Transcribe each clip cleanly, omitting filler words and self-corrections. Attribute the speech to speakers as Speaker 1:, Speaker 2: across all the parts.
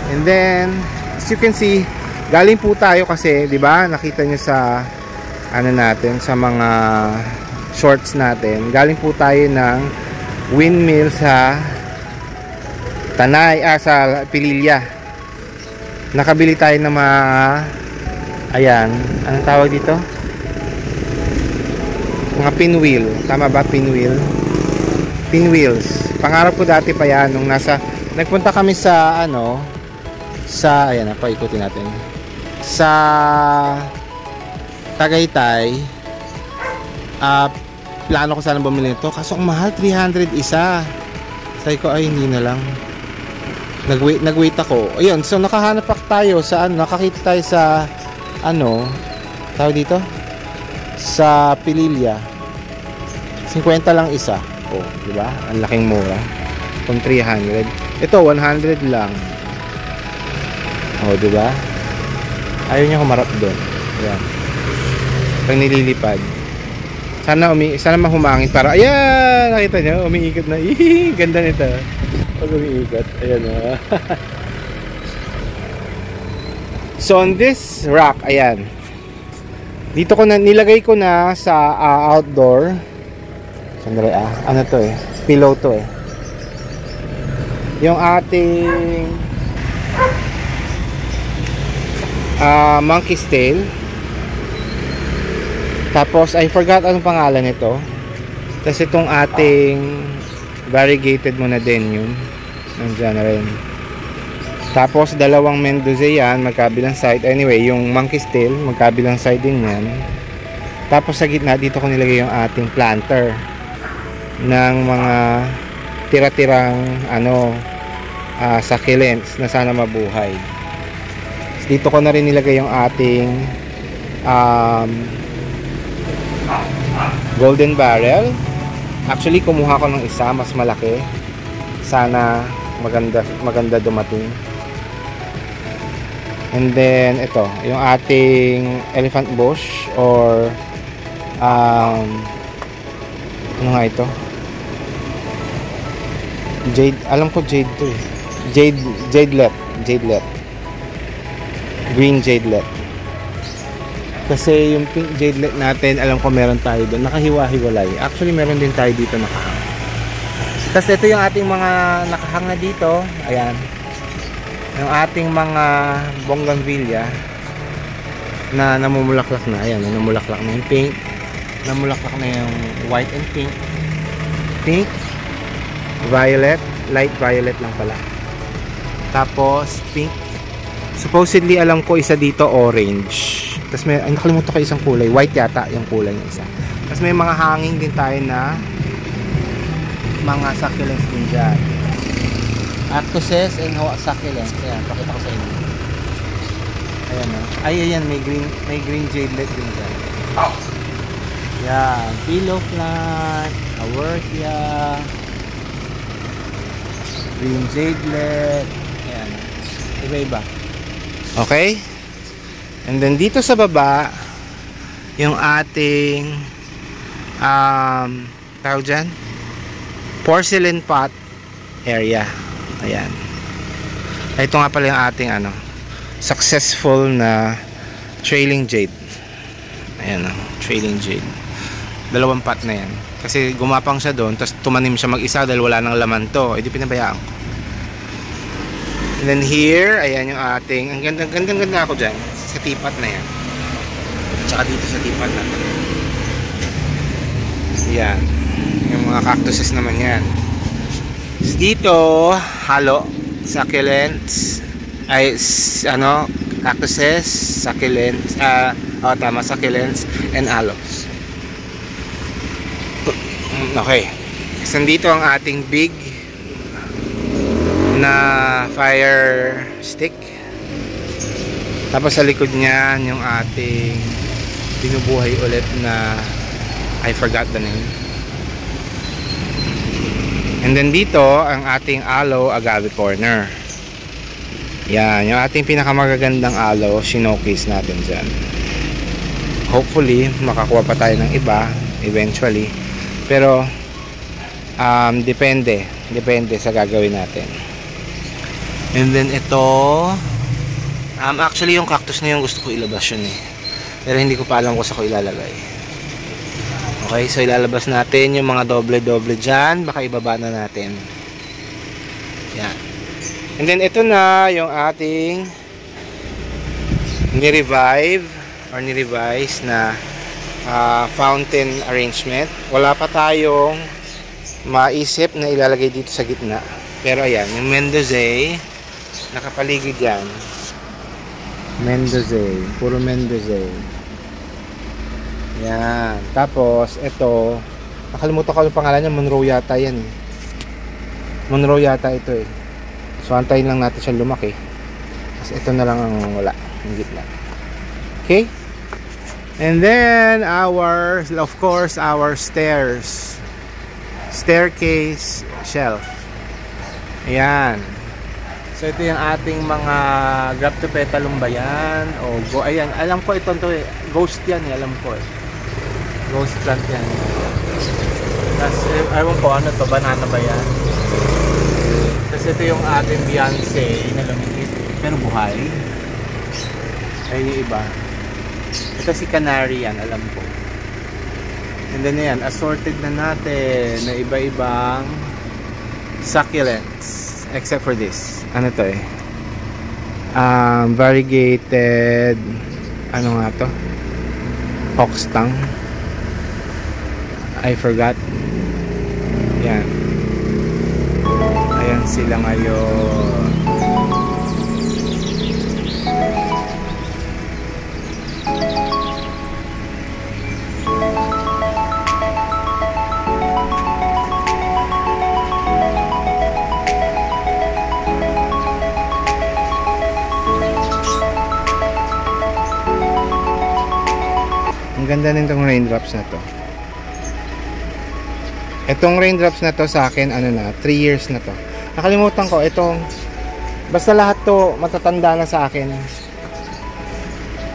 Speaker 1: And then, as you can see, galing po tayo kasi, 'di ba? Nakita niyo sa ano natin, sa mga shorts natin. Galing po tayo ng windmill sa Tanay, sa Pililya. Nakabili tayo ng mga ayan, anong tawag dito? Mga pinwheel. Tama ba? Pinwheel? Pinwheels. Pangarap ko dati pa yan nung nagpunta kami sa ayan, paikutin natin. Sa Tagaytay, plano ko sana bumili nito. Kaso ang mahal, 300 isa. Sabi ko, ay hindi na lang. Nag-wait ako. Ayun, so nakahanap pa tayo sa nakakita tayo sa tawag dito? Sa Pililya. 50 lang isa. Oh, di ba? Ang laking mura. Kung 300. Ito 100 lang. Oh, di ba? Ayaw niya humarap doon. Ayan. Pag nililipad. Sana mahumangin para ayan, nakita niyo, umiikot na. Ganda nito. Pag umiikot. Ayan oh. So on this rock, ayan. Dito ko na nilagay ko na sa outdoor. Sandali ano to pillow to yung ating monkey's tail. Tapos I forgot anong pangalan nito. Tapos itong ating variegated muna din yun. Nandiyan na rin. Tapos dalawang Mendoza yan, magkabilang side. Anyway, yung monkey's tail, magkabilang side din yan. Tapos sa gitna dito ko nilagay yung ating planter ng mga tira-tirang succulents na sana mabuhay. Dito ko na rin nilagay yung ating golden barrel. Actually kumuha ko ng isa mas malaki. Sana maganda dumating. And then ito, yung ating elephant bush or ano nga ito? Jade, alam ko jade to jadelet. Green jadelet. Kasi yung pink jadelet natin, alam ko meron tayo doon. Nakahiwa-hiwalay. Actually, meron din tayo dito nakahanga. Tapos ito yung ating mga nakahanga dito. Ayan. Yung ating mga bougainvillea na namumulaklak na. Ayan, namumulaklak na yung pink. Namulaklak na yung white and pink. Pink, violet, light violet lang pala. Tapos pink. Supposedly alam ko isa dito orange. Tapos may nakalimutan ko isang kulay, white yata yung kulay ng isa. Tapos may mga hanging din tayo na mga succulents din dyan. Arctuses and succulents. Ayan, pakita ko sa inyo. Ayan o. Ay, ayan, may green jadelet din dyan. Yan, pillow plant, Haworthia, green jadelet. Ayan, iba-iba. Okay? And then dito sa baba, yung ating tawag dyan, porcelain pot area. Ayan. Ito nga pala yung ating successful na trailing jade. Ayan trailing jade. Dalawang pot na yan. Kasi gumapang siya doon, tapos tumanim siya mag-isa dahil wala nang laman to. Hindi pinabayaan ko. And then here, ayan yung ating, ang ganda ako dyan sa tipat na yan. Tsaka dito sa tipat na to. Yan. Yung mga cactuses naman yan. Dito, halo, succulents, ay, cactuses, succulents, tama, succulents, and aloes. Okay. So, dito ang ating big na fire stick. Tapos sa likod niyan yung ating binubuhay ulit na I forgot the name. And then dito ang ating aloe agave corner. Yan, yung ating pinakamagagandang aloe, sinokis natin dyan. hopefully makakuha pa tayo ng iba eventually, pero depende sa gagawin natin. And then ito, actually yung cactus na yung gusto ko ilabas yun pero hindi ko pa alam kung saan ko ilalagay. Okay, so ilalabas natin yung mga doble dyan, baka ibaba na natin. Yan. And then ito na yung ating ni-revise na fountain arrangement. Wala pa tayong maisip na ilalagay dito sa gitna, pero ayan, yung Mendoza nakapaligid yan. Puro Mendoza. Yan. Tapos ito, nakalimutan ko yung pangalan niya, Monroe yata yan Monroe yata ito so antayin lang natin siya lumaki, kasi ito na lang ang wala yung gitna. Okay, and then of course our staircase shelf. Ayan. So ito yung ating mga graptopetalum ba yan? Ayan, alam ko ito ghost yan alam ko ghost plant yan. Tapos ewan ko ano to, banana ba yan? Tapos ito yung ating Beyonce na lumikit pero buhay. Ay yung iba, ito si Canary yan alam ko. And then yan, assorted na natin na iba-ibang succulents, except for this. Ano to variegated, ano nga to? Hawkstang. I forgot. Yan. Ayan sila ngayon. Ang ganda nitong raindrops na to. Itong raindrops na to sa akin, 3 years na to. Nakalimutan ko, itong, basta lahat to matatanda na sa akin.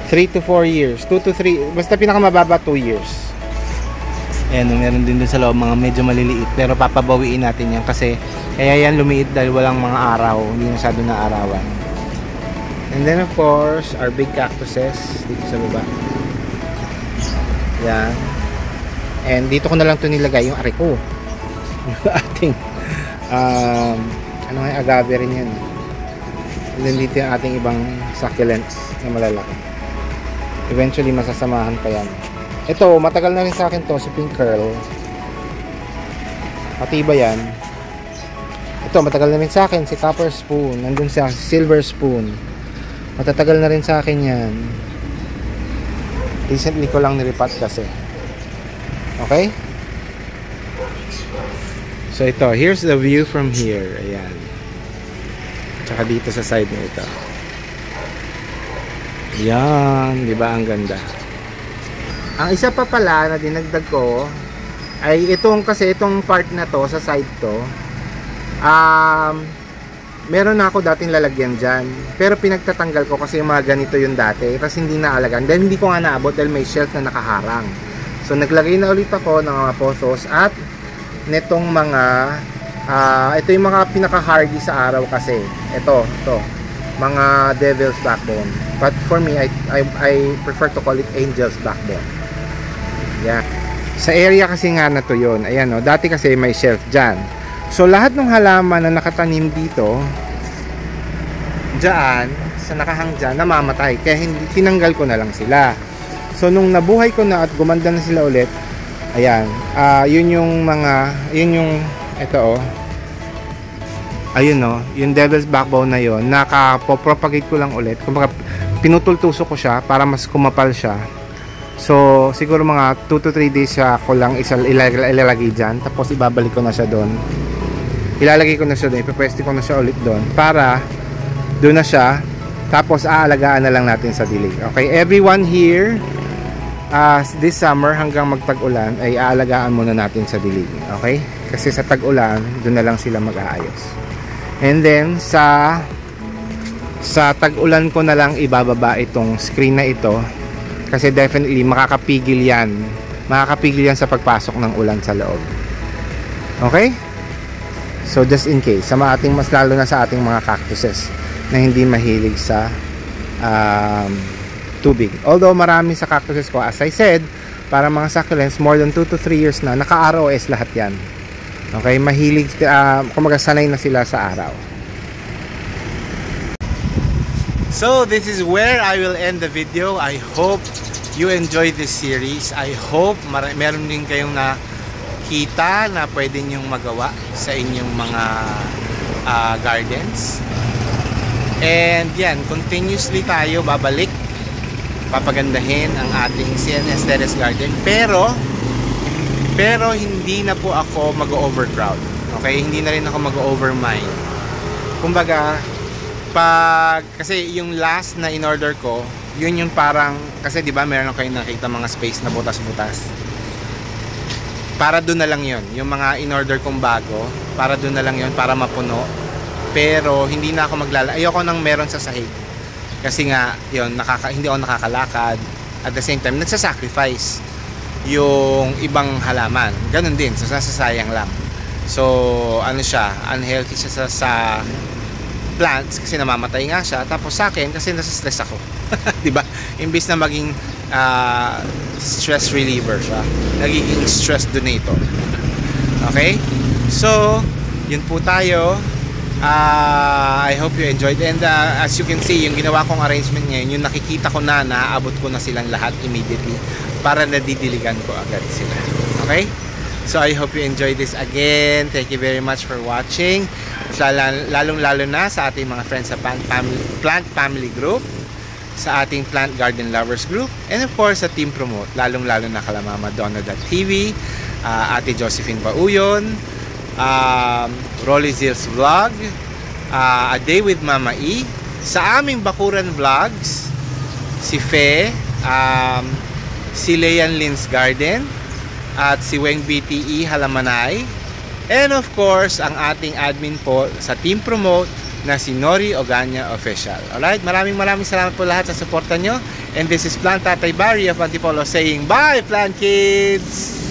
Speaker 1: 3 to 4 years. 2 to 3, basta pinakamababa 2 years. Ayan, meron din dun sa loob, mga medyo maliliit. Pero papabawiin natin yan kasi, kaya yan lumiit dahil walang mga araw. Hindi masyado na arawan. And then of course, our big cactuses dito sa baba. Yan. And dito ko na lang ito nilagay yung ariko. Yung ating ano nga, agave rin yan. And then dito yung ating ibang succulents na malalaki. Eventually masasamahan pa yan. Ito, matagal na rin sa akin to, si Pink Curl. Patiba yan. Ito, matagal na rin sa akin, si Copper Spoon. Nandun siya, Silver Spoon. Matatagal na rin sa akin yan. Recently ko lang niripat kasi. Okay? So ito, here's the view from here. Ayan. Tsaka dito sa side na ito. Yan, di ba ang ganda? Ang isa pa pala na dinagdag ko ay itong, kasi itong part na to sa side to, meron na ako dating lalagyan dyan, pero pinagtatanggal ko kasi yung mga ganito yung dati, kasi hindi naalagaan dahil hindi ko nga naabot dahil may shelf na nakaharang. So naglagay na ulit ako ng mga posos at netong mga ito yung mga pinaka-hardy sa araw kasi ito mga devil's backbone, but for me I prefer to call it angel's backbone. Yeah. Sa area kasi nga na to yun, ayan o, dati kasi may shelf dyan. So lahat ng halaman na nakatanim dito dyan, sa nakahang dyan, namamatay. Kaya tinanggal ko na lang sila. So nung nabuhay ko na at gumanda na sila ulit, ayan, yun yung mga, yun yung ito ayun yung devil's backbone na yun, nakapropagate ko lang ulit. Kumbaga pinutultuso ko siya para mas kumapal siya. So siguro mga 2 to 3 days ko lang ilalagay dyan, tapos ibabalik ko na siya doon. Ilalagay ko na siya doon, ipapweste ko na siya ulit doon para doon na siya, tapos aalagaan na lang natin sa dilig. Okay, everyone here this summer hanggang magtag-ulan ay aalagaan muna natin sa dilig. Okay, kasi sa tag-ulan doon na lang sila mag-aayos. And then sa tag-ulan ko na lang ibababa itong screen na ito Kasi definitely makakapigil yan sa pagpasok ng ulan sa loob. Okay? So just in case, sa mga ating, mas lalo na sa ating mga cactuses na hindi mahilig sa tubig. Although marami sa cactuses ko, as I said, para mga succulents, more than 2 to 3 years na, naka-ROS lahat yan. Okay? Mahilig, kumaga sanay na sila sa araw. So this is where I will end the video. I hope you enjoyed this series. I hope meron din kayong nakita na pwede nyong magawa sa inyong mga gardens. And yan, continuously tayo babalik, papagandahin ang ating CNS Terrace Garden. Pero hindi na po ako mag-overcrowd. Okay? Hindi na rin ako mag-overmind. Kumbaga, kasi yung last na in order ko, yun yung parang, kasi di ba meron kayong nakita mga space na butas-butas, para doon na lang yun, yung mga in order kong bago, para doon na lang yun, para mapuno. Pero hindi na ako ayoko nang meron sa sahig, kasi nga yun, hindi ako nakakalakad. At the same time, nagsasacrifice yung ibang halaman, ganun din, so nasasayang lang. So ano siya, unhealthy siya sa plants kasi namamatay nga siya, tapos sa akin kasi nasa-stress ako. 'Di ba? Imbis na maging stress reliever siya, nagiging stress donator. Okay? So, yun po tayo. I hope you enjoyed, and as you can see, yung ginawa kong arrangement ngayon, yung nakikita ko na, naaabot ko na silang lahat immediately para nadidiligan ko agad sila. Okay? So I hope you enjoyed this again. Thank you very much for watching. Lalong-lalo na sa ating mga friends sa Plant Family Group, sa ating Plant Garden Lovers Group, and of course sa Team Promote. Lalong-lalo na kala Mama Donna.tv, Ate Josephine Bauyon, Rolly Zills Vlog, A Day with Mama E, sa aming Bakuran Vlogs, si Fe, si Leyan Lynn's Garden, at si Weng BTE Halamanay, and of course ang ating admin po sa Team Promote na si Nori Oganya Official. Alright, maraming salamat po lahat sa suporta nyo, and this is Plant Tatay Barry of Antipolo saying bye, Plant Kids!